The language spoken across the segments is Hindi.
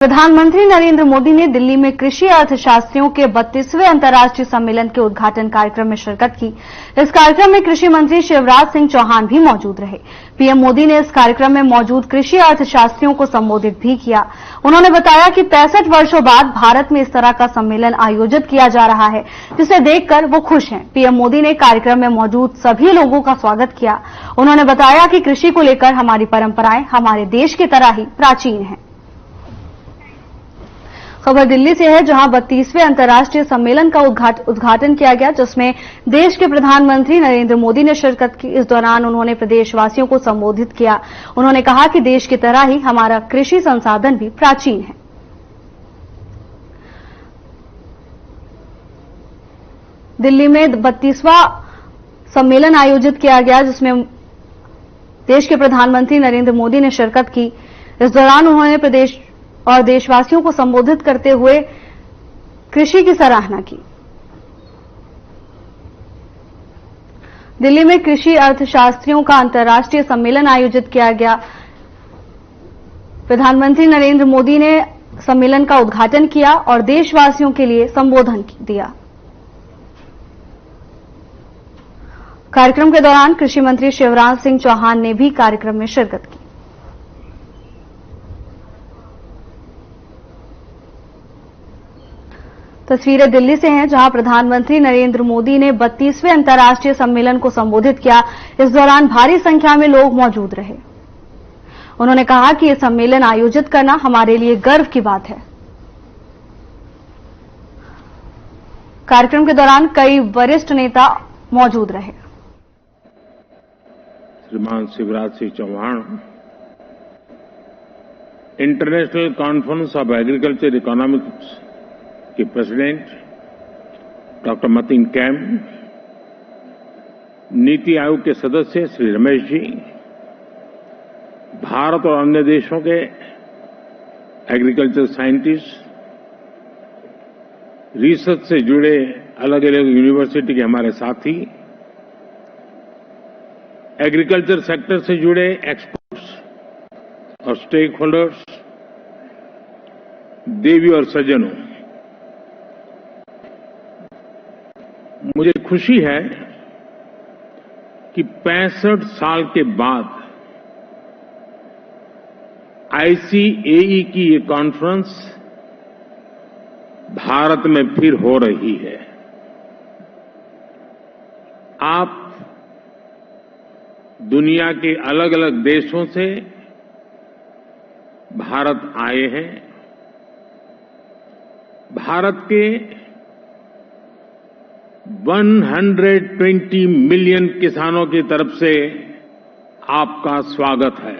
प्रधानमंत्री नरेंद्र मोदी ने दिल्ली में कृषि अर्थशास्त्रियों के 32वें अंतर्राष्ट्रीय सम्मेलन के उद्घाटन कार्यक्रम में शिरकत की। इस कार्यक्रम में कृषि मंत्री शिवराज सिंह चौहान भी मौजूद रहे। पीएम मोदी ने इस कार्यक्रम में मौजूद कृषि अर्थशास्त्रियों को संबोधित भी किया। उन्होंने बताया कि 65 वर्षों बाद भारत में इस तरह का सम्मेलन आयोजित किया जा रहा है, जिसे देखकर वो खुश हैं। पीएम मोदी ने कार्यक्रम में मौजूद सभी लोगों का स्वागत किया। उन्होंने बताया कि कृषि को लेकर हमारी परंपराएं हमारे देश की तरह ही प्राचीन हैं। खबर दिल्ली से है, जहां 32वें अंतर्राष्ट्रीय सम्मेलन का उद्घाटन किया गया, जिसमें देश के प्रधानमंत्री नरेंद्र मोदी ने शिरकत की। इस दौरान उन्होंने प्रदेशवासियों को संबोधित किया। उन्होंने कहा कि देश की तरह ही हमारा कृषि संसाधन भी प्राचीन है। दिल्ली में 32वां सम्मेलन आयोजित किया गया, जिसमें देश के प्रधानमंत्री नरेंद्र मोदी ने शिरकत की। इस दौरान उन्होंने प्रदेश और देशवासियों को संबोधित करते हुए कृषि की सराहना की। दिल्ली में कृषि अर्थशास्त्रियों का अंतर्राष्ट्रीय सम्मेलन आयोजित किया गया। प्रधानमंत्री नरेंद्र मोदी ने सम्मेलन का उद्घाटन किया और देशवासियों के लिए संबोधन दिया। कार्यक्रम के दौरान कृषि मंत्री शिवराज सिंह चौहान ने भी कार्यक्रम में शिरकत की। तस्वीरें दिल्ली से हैं, जहां प्रधानमंत्री नरेंद्र मोदी ने 32वें अंतर्राष्ट्रीय सम्मेलन को संबोधित किया। इस दौरान भारी संख्या में लोग मौजूद रहे। उन्होंने कहा कि यह सम्मेलन आयोजित करना हमारे लिए गर्व की बात है। कार्यक्रम के दौरान कई वरिष्ठ नेता मौजूद रहे। श्रीमान Shivraj Singh Chouhan, international conference of agriculture economics के president doctor Matin Qaim, NITI Aayog के सदस्य श्री रमेश जी, भारत और अन्य देशों के एग्रीकल्चर साइंटिस्ट, रिसर्च से जुड़े अलग अलग यूनिवर्सिटी के हमारे साथी, एग्रीकल्चर सेक्टर से जुड़े एक्सपर्ट्स और स्टेक होल्डर्स, देवी और सज्जनों, मुझे खुशी है कि 65 साल के बाद आईसीएई की ये कॉन्फ्रेंस भारत में फिर हो रही है। आप दुनिया के अलग अलग देशों से भारत आए हैं। भारत के 120 मिलियन किसानों की तरफ से आपका स्वागत है।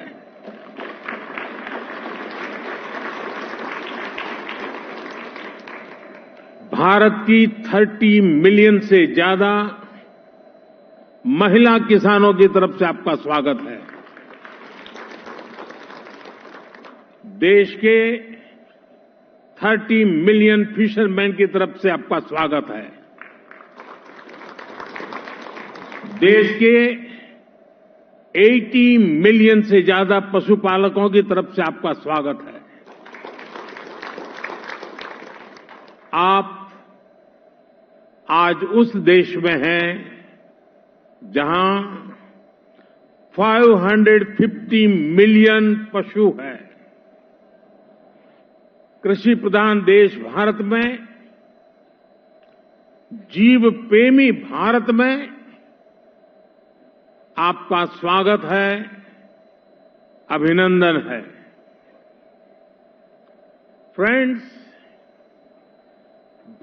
भारत की 30 मिलियन से ज्यादा महिला किसानों की तरफ से आपका स्वागत है। देश के 30 मिलियन फिशरमैन की तरफ से आपका स्वागत है। देश के 80 मिलियन से ज्यादा पशुपालकों की तरफ से आपका स्वागत है। आप आज उस देश में हैं जहां 550 मिलियन पशु हैं। कृषि प्रधान देश भारत में, जीव प्रेमी भारत में आपका स्वागत है, अभिनंदन है। फ्रेंड्स,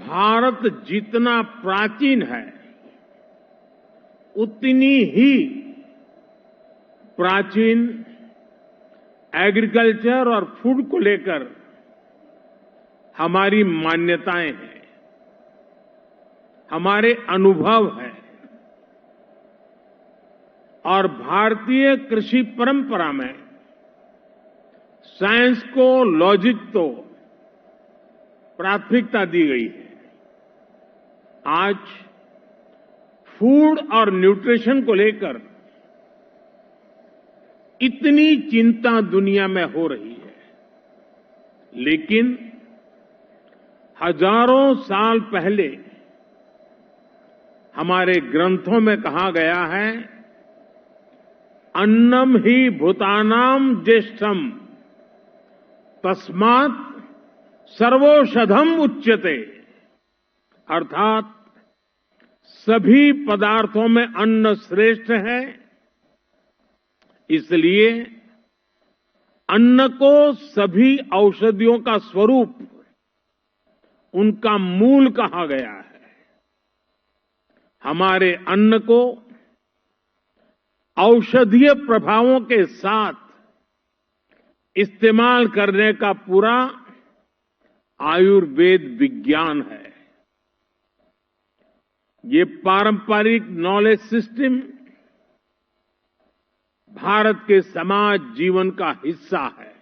भारत जितना प्राचीन है, उतनी ही प्राचीन एग्रीकल्चर और फूड को लेकर हमारी मान्यताएं हैं, हमारे अनुभव हैं। और भारतीय कृषि परंपरा में साइंस को, लॉजिक को प्राथमिकता दी गई है। आज फूड और न्यूट्रिशन को लेकर इतनी चिंता दुनिया में हो रही है, लेकिन हजारों साल पहले हमारे ग्रंथों में कहा गया है, अन्नम ही भूतानाम ज्येष्ठम तस्मात् सर्वौषधम उच्यते। अर्थात सभी पदार्थों में अन्न श्रेष्ठ है, इसलिए अन्न को सभी औषधियों का स्वरूप, उनका मूल कहा गया है। हमारे अन्न को औषधीय प्रभावों के साथ इस्तेमाल करने का पूरा आयुर्वेद विज्ञान है। ये पारंपरिक नॉलेज सिस्टम भारत के समाज जीवन का हिस्सा है।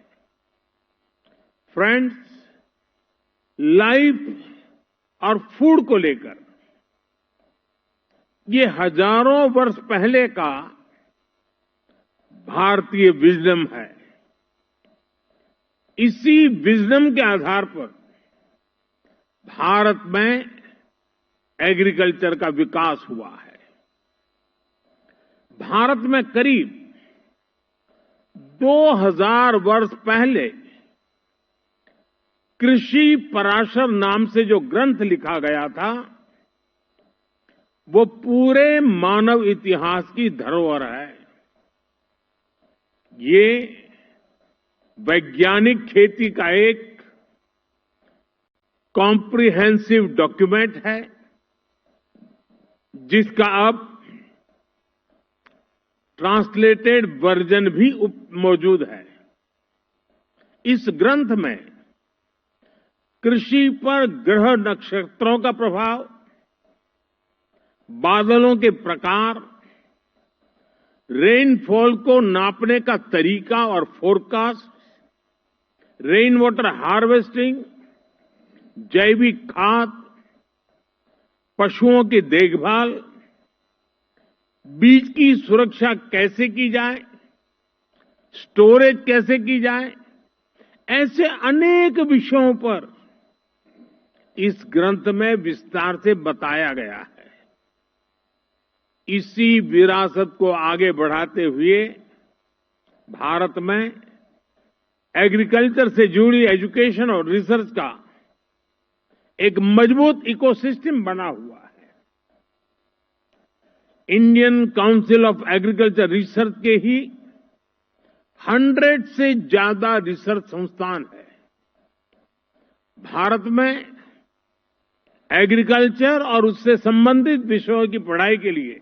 फ्रेंड्स, लाइफ और फूड को लेकर ये हजारों वर्ष पहले का भारतीय विजडम है। इसी विजडम के आधार पर भारत में एग्रीकल्चर का विकास हुआ है। भारत में करीब 2000 वर्ष पहले कृषि पराशर नाम से जो ग्रंथ लिखा गया था, वो पूरे मानव इतिहास की धरोहर है। ये वैज्ञानिक खेती का एक कॉम्प्रिहेंसिव डॉक्यूमेंट है, जिसका अब ट्रांसलेटेड वर्जन भी मौजूद है। इस ग्रंथ में कृषि पर ग्रह नक्षत्रों का प्रभाव, बादलों के प्रकार, रेनफॉल को नापने का तरीका और फोरकास्ट, रेन वाटर हार्वेस्टिंग, जैविक खाद, पशुओं की देखभाल, बीज की सुरक्षा कैसे की जाए, स्टोरेज कैसे की जाए, ऐसे अनेक विषयों पर इस ग्रंथ में विस्तार से बताया गया है। इसी विरासत को आगे बढ़ाते हुए भारत में एग्रीकल्चर से जुड़ी एजुकेशन और रिसर्च का एक मजबूत इकोसिस्टम बना हुआ है। Indian council of agriculture research के ही 100 से ज्यादा रिसर्च संस्थान है। भारत में एग्रीकल्चर और उससे संबंधित विषयों की पढ़ाई के लिए